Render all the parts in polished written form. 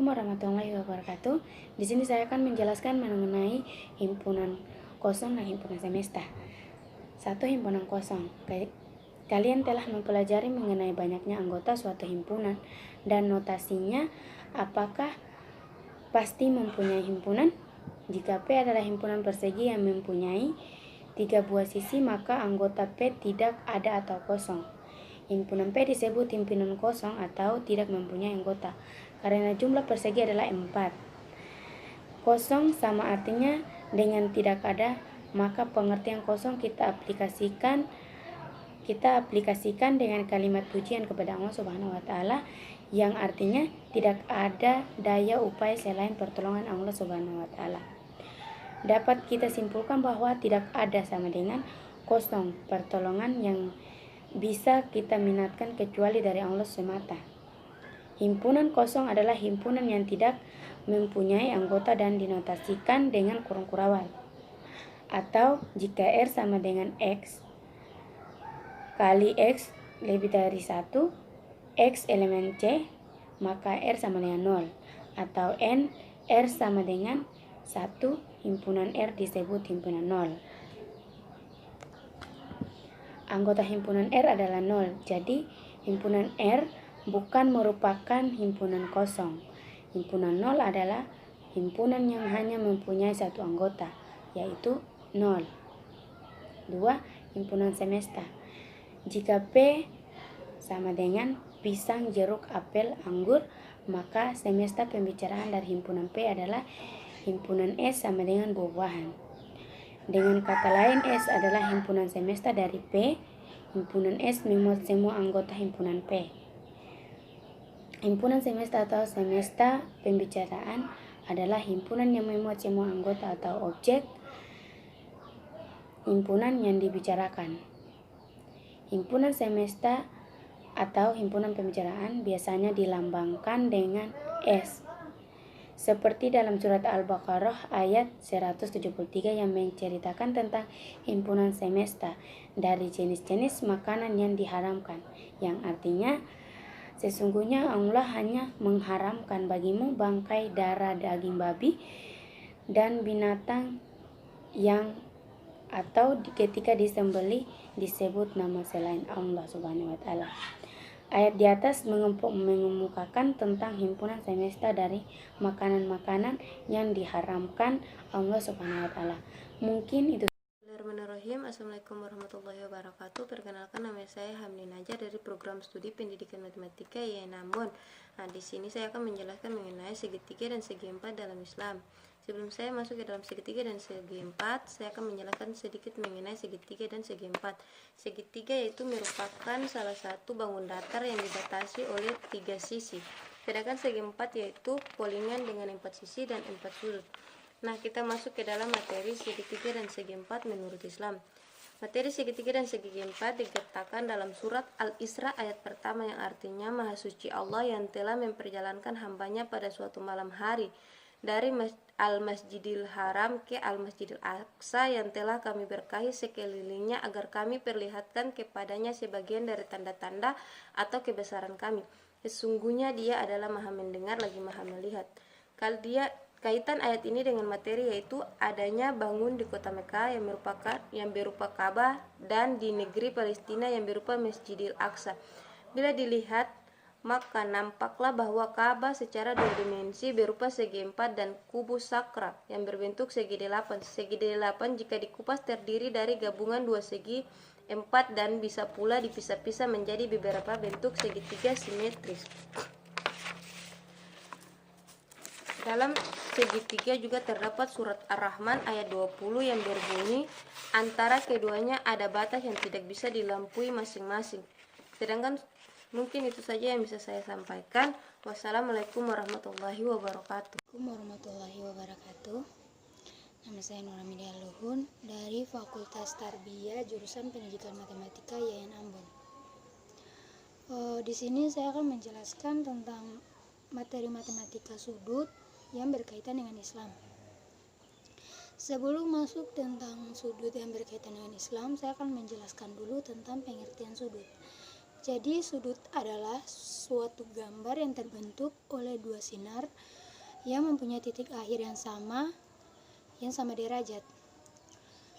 warahmatullahi wabarakatuh. Di sini saya akan menjelaskan mengenai himpunan kosong dan himpunan semesta. 1. Himpunan kosong. Kalian telah mempelajari mengenai banyaknya anggota suatu himpunan dan notasinya. Apakah pasti mempunyai himpunan? Jika P adalah himpunan persegi yang mempunyai 3 buah sisi, maka anggota P tidak ada atau kosong. Himpunan P disebut himpunan kosong atau tidak mempunyai anggota karena jumlah persegi adalah 4. Kosong sama artinya dengan tidak ada, maka pengertian kosong kita aplikasikan dengan kalimat pujian kepada Allah Subhanahu wa taala yang artinya tidak ada daya upaya selain pertolongan Allah Subhanahu wa taala. Dapat kita simpulkan bahwa tidak ada sama dengan kosong, pertolongan yang bisa kita minatkan kecuali dari Allah semata. Himpunan kosong adalah himpunan yang tidak mempunyai anggota dan dinotasikan dengan kurung kurawal. Atau jika R sama dengan X kali X lebih dari 1, X elemen C, maka R sama dengan 0. Atau N, R sama dengan 1, himpunan R disebut himpunan 0. Anggota himpunan R adalah 0, jadi himpunan R bukan merupakan himpunan kosong. Himpunan 0 adalah himpunan yang hanya mempunyai satu anggota, yaitu 0. 2. Himpunan semesta. Jika P sama dengan pisang, jeruk, apel, anggur, maka semesta pembicaraan dari himpunan P adalah himpunan S sama dengan buah-buahan. Dengan kata lain, S adalah himpunan semesta dari P. Himpunan S memuat semua anggota himpunan P. Himpunan semesta atau semesta pembicaraan adalah himpunan yang memuat semua anggota atau objek himpunan yang dibicarakan. Himpunan semesta atau himpunan pembicaraan biasanya dilambangkan dengan S. Seperti dalam surat Al-Baqarah ayat 173 yang menceritakan tentang himpunan semesta dari jenis-jenis makanan yang diharamkan, yang artinya sesungguhnya Allah hanya mengharamkan bagimu bangkai, darah, daging babi, dan binatang yang atau ketika disembelih disebut nama selain Allah Subhanahu wa taala. Ayat di atas mengemukakan tentang himpunan semesta dari makanan-makanan yang diharamkan Allah Subhanahu wa taala. Mungkin itu. Bismillahirrahmanirrahim. Assalamualaikum warahmatullahi wabarakatuh. Perkenalkan, nama saya Hamni Najar dari program studi pendidikan matematika IAIN Ambon. Nah, di sini saya akan menjelaskan mengenai segitiga dan segi empat dalam Islam. Sebelum saya masuk ke dalam segitiga dan segi empat, saya akan menjelaskan sedikit mengenai segitiga dan segi empat. Segitiga yaitu merupakan salah satu bangun datar yang dibatasi oleh 3 sisi. Sedangkan segi empat yaitu polingan dengan 4 sisi dan 4 sudut. Nah, kita masuk ke dalam materi segitiga dan segi empat menurut Islam. Materi segitiga dan segi empat dikatakan dalam surat Al-Isra ayat pertama yang artinya Maha Suci Allah yang telah memperjalankan hambanya pada suatu malam hari dari Al-Masjidil Haram ke Al-Masjidil Aqsa yang telah kami berkahi sekelilingnya agar kami perlihatkan kepadanya sebagian dari tanda-tanda atau kebesaran kami. Sesungguhnya Dia adalah Maha mendengar lagi Maha melihat. Kaitan ayat ini dengan materi yaitu adanya bangun di kota Mekah yang berupa Ka'bah dan di negeri Palestina yang berupa Masjidil Aqsa. Bila dilihat, maka nampaklah bahwa Ka'bah secara dua dimensi berupa segi empat dan kubus sakral yang berbentuk segi delapan. Segi delapan jika dikupas terdiri dari gabungan dua segi empat dan bisa pula dipisah-pisah menjadi beberapa bentuk segitiga simetris. Dalam segitiga juga terdapat surat Ar-Rahman ayat 20 yang berbunyi, antara keduanya ada batas yang tidak bisa dilampaui masing-masing. Sedangkan mungkin itu saja yang bisa saya sampaikan. Wassalamualaikum warahmatullahi wabarakatuh. Warahmatullahi wabarakatuh. Nama saya Nur Hamidah Luhun dari Fakultas Tarbiyah jurusan Pendidikan Matematika IAIN Ambon. Di sini saya akan menjelaskan tentang materi matematika sudut yang berkaitan dengan Islam. Sebelum masuk tentang sudut yang berkaitan dengan Islam, saya akan menjelaskan dulu tentang pengertian sudut. Jadi sudut adalah suatu gambar yang terbentuk oleh dua sinar yang mempunyai titik akhir yang sama derajat.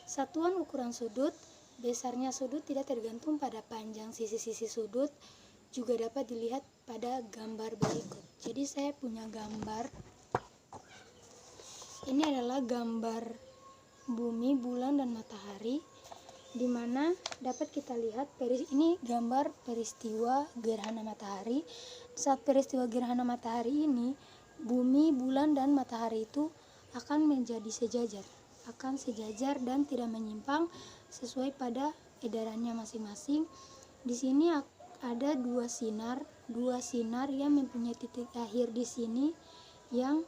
Satuan ukuran sudut, besarnya sudut tidak tergantung pada panjang sisi-sisi sudut, juga dapat dilihat pada gambar berikut. Jadi saya punya gambar. Ini adalah gambar bumi, bulan, dan matahari, di mana dapat kita lihat ini gambar peristiwa gerhana matahari. Saat peristiwa gerhana matahari ini, bumi, bulan, dan matahari itu akan menjadi sejajar, dan tidak menyimpang sesuai pada edarannya masing-masing. Di sini ada dua sinar yang mempunyai titik akhir di sini yang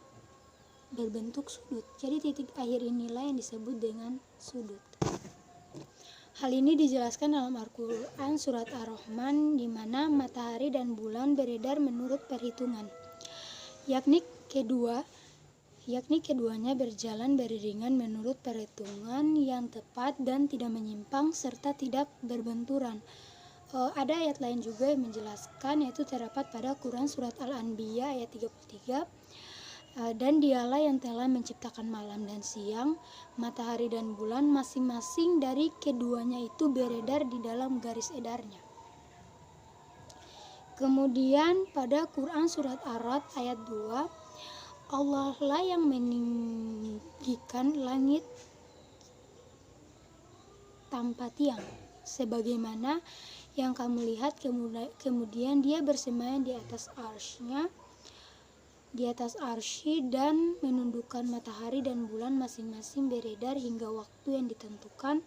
berbentuk sudut. Jadi titik akhir inilah yang disebut dengan sudut. Hal ini dijelaskan dalam Al-Quran surat Ar-Rahman, di mana matahari dan bulan beredar menurut perhitungan, yakni keduanya berjalan beriringan menurut perhitungan yang tepat dan tidak menyimpang serta tidak berbenturan. Ada ayat lain juga yang menjelaskan, yaitu terdapat pada Quran surat Al-Anbiya ayat 33. Dan dialah yang telah menciptakan malam dan siang, matahari dan bulan, masing-masing dari keduanya itu beredar di dalam garis edarnya. Kemudian pada Quran surat Ar-Ra'd ayat 2, Allah lah yang meninggikan langit tanpa tiang, sebagaimana yang kamu lihat, kemudian dia bersemayam di atas arsy dan menundukkan matahari dan bulan masing-masing beredar hingga waktu yang ditentukan.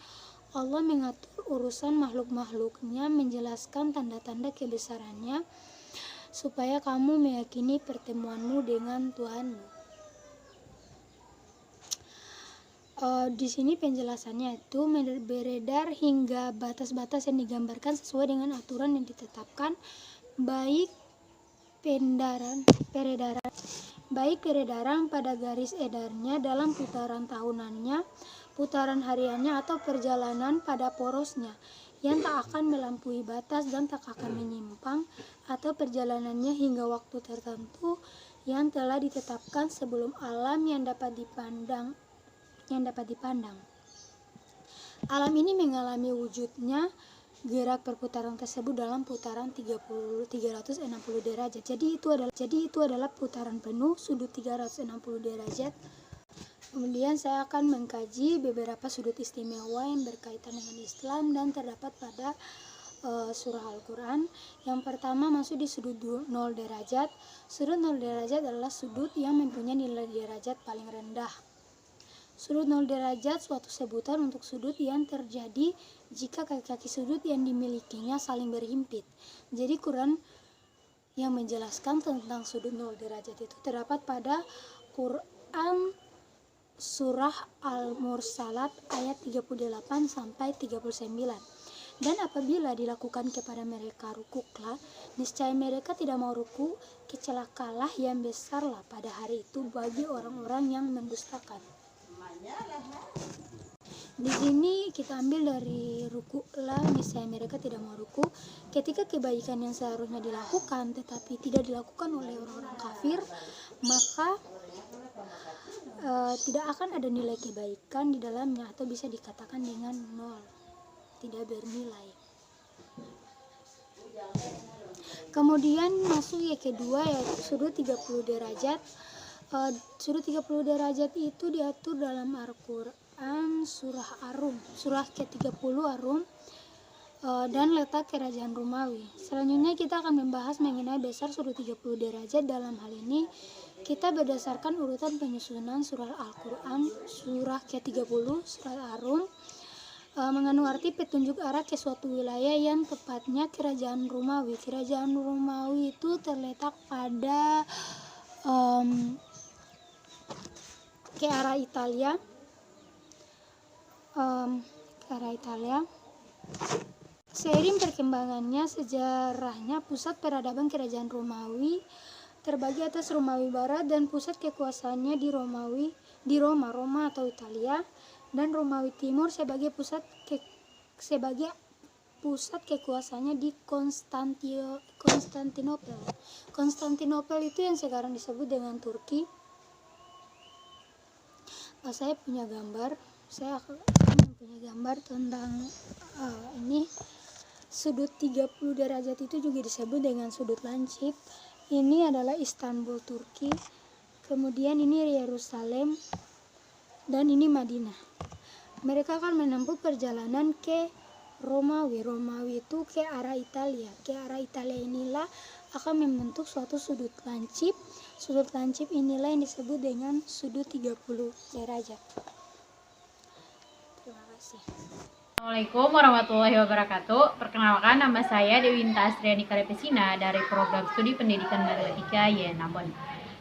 Allah mengatur urusan makhluk-makhluknya, menjelaskan tanda-tanda kebesarannya, supaya kamu meyakini pertemuanmu dengan Tuhanmu. Di sini penjelasannya itu beredar hingga batas-batas yang digambarkan sesuai dengan aturan yang ditetapkan, baik peredaran pada garis edarnya dalam putaran tahunannya, putaran hariannya, atau perjalanan pada porosnya yang tak akan melampaui batas dan tak akan menyimpang, atau perjalanannya hingga waktu tertentu yang telah ditetapkan sebelum alam yang dapat dipandang. Alam ini mengalami wujudnya gerak perputaran tersebut dalam putaran 360 derajat. Jadi itu adalah putaran penuh sudut 360 derajat. Kemudian saya akan mengkaji beberapa sudut istimewa yang berkaitan dengan Islam dan terdapat pada surah Al-Quran. Yang pertama masuk di sudut 0 derajat. Sudut 0 derajat adalah sudut yang mempunyai nilai derajat paling rendah. Sudut 0 derajat suatu sebutan untuk sudut yang terjadi jika kaki-kaki sudut yang dimilikinya saling berhimpit. Jadi Quran yang menjelaskan tentang sudut 0 derajat itu terdapat pada Quran surah Al-Mursalat ayat 38 sampai 39. Dan apabila dilakukan kepada mereka rukuklah, niscaya mereka tidak mau ruku, kecelakalah yang besarlah pada hari itu bagi orang-orang yang mendustakan. Di sini kita ambil dari rukuklah, misalnya mereka tidak mau ruku, ketika kebaikan yang seharusnya dilakukan tetapi tidak dilakukan oleh orang-orang kafir, maka tidak akan ada nilai kebaikan di dalamnya, atau bisa dikatakan dengan 0, tidak bernilai. Kemudian masuk yang kedua, yaitu sudut 30 derajat. Sudut 30 derajat itu diatur dalam Al-Quran surah Ar-Rum, surah ke-30 Ar-Rum, dan letak kerajaan Romawi. Selanjutnya kita akan membahas mengenai besar sudut 30 derajat. Dalam hal ini kita berdasarkan urutan penyusunan surah Al-Quran surah ke-30 surah Ar-Rum, mengandung arti petunjuk arah ke suatu wilayah yang tepatnya kerajaan Romawi. Kerajaan Romawi itu terletak pada ke arah Italia, Seiring perkembangannya sejarahnya, pusat peradaban kerajaan Romawi terbagi atas Romawi Barat dan pusat kekuasaannya di Roma atau Italia, dan Romawi Timur sebagai pusat kekuasaannya di Konstantinopel. Konstantinopel itu yang sekarang disebut dengan Turki. saya punya gambar. Saya punya gambar tentang ini sudut 30 derajat itu juga disebut dengan sudut lancip. Ini adalah Istanbul, Turki. Kemudian ini Yerusalem dan ini Madinah. Mereka akan menempuh perjalanan ke Romawi. Romawi itu ke arah Italia. Ke arah Italia inilah akan membentuk suatu sudut lancip. Sudut lancip inilah yang disebut dengan sudut 30 derajat. Terima kasih. Assalamualaikum warahmatullahi wabarakatuh. Perkenalkan, nama saya Dewinta Astriani Karepesina dari Program Studi Pendidikan Matematika YN Ambon.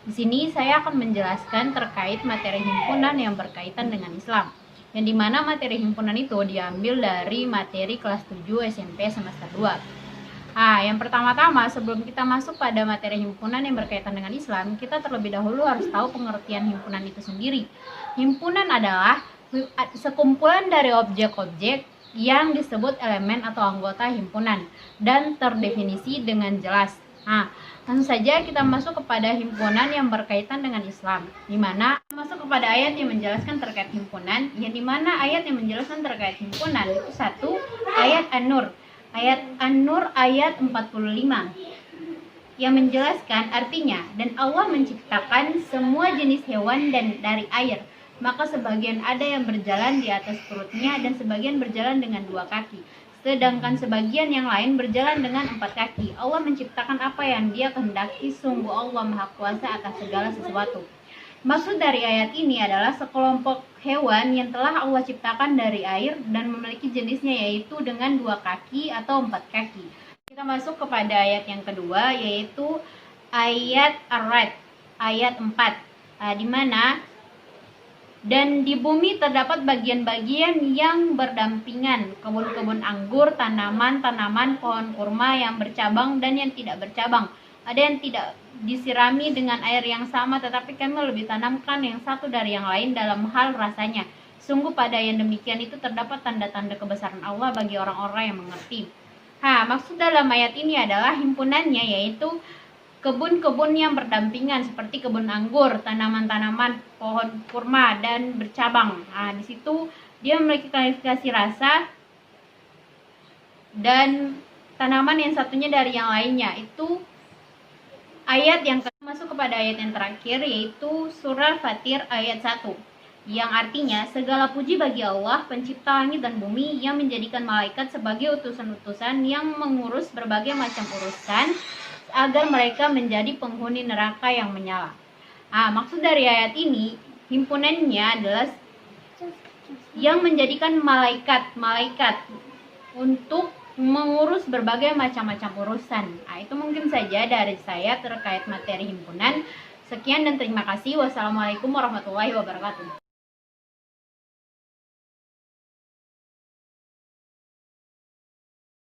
Di sini saya akan menjelaskan terkait materi himpunan yang berkaitan dengan Islam, yang dimana materi himpunan itu diambil dari materi kelas 7 SMP semester 2. Yang pertama-tama, sebelum kita masuk pada materi himpunan yang berkaitan dengan Islam, kita terlebih dahulu harus tahu pengertian himpunan itu sendiri. Himpunan adalah sekumpulan dari objek-objek yang disebut elemen atau anggota himpunan dan terdefinisi dengan jelas. Langsung saja kita masuk kepada himpunan yang berkaitan dengan Islam, di mana masuk kepada ayat yang menjelaskan terkait himpunan, yang dimana ayat yang menjelaskan terkait himpunan itu satu, ayat An-Nur. Ayat An-Nur ayat 45 yang menjelaskan artinya, dan Allah menciptakan semua jenis hewan dan dari air, maka sebagian ada yang berjalan di atas perutnya dan sebagian berjalan dengan 2 kaki, sedangkan sebagian yang lain berjalan dengan 4 kaki. Allah menciptakan apa yang Dia kehendaki, sungguh Allah Maha Kuasa atas segala sesuatu. Maksud dari ayat ini adalah sekelompok hewan yang telah Allah ciptakan dari air dan memiliki jenisnya yaitu dengan 2 kaki atau 4 kaki. Kita masuk kepada ayat yang kedua, yaitu ayat Ar-Ra'd ayat 4, di mana dan di bumi terdapat bagian-bagian yang berdampingan, kebun-kebun anggur, tanaman-tanaman pohon kurma yang bercabang dan yang tidak bercabang. Ada yang tidak disirami dengan air yang sama, tetapi kami lebih tanamkan yang satu dari yang lain dalam hal rasanya. Sungguh pada yang demikian itu terdapat tanda-tanda kebesaran Allah bagi orang-orang yang mengerti. Maksud dalam ayat ini adalah himpunannya yaitu kebun-kebun yang berdampingan seperti kebun anggur, tanaman-tanaman pohon kurma dan bercabang. Di situ dia memiliki klasifikasi rasa dan tanaman yang satunya dari yang lainnya. Itu ayat yang masuk kepada ayat yang terakhir, yaitu surah Fatir ayat 1, yang artinya segala puji bagi Allah pencipta langit dan bumi yang menjadikan malaikat sebagai utusan-utusan yang mengurus berbagai macam urusan agar mereka menjadi penghuni neraka yang menyala. Maksud dari ayat ini, himpunannya adalah yang menjadikan malaikat untuk mengurus berbagai macam-macam urusan. Itu mungkin saja dari saya terkait materi himpunan. Sekian dan terima kasih. Wassalamualaikum warahmatullahi wabarakatuh.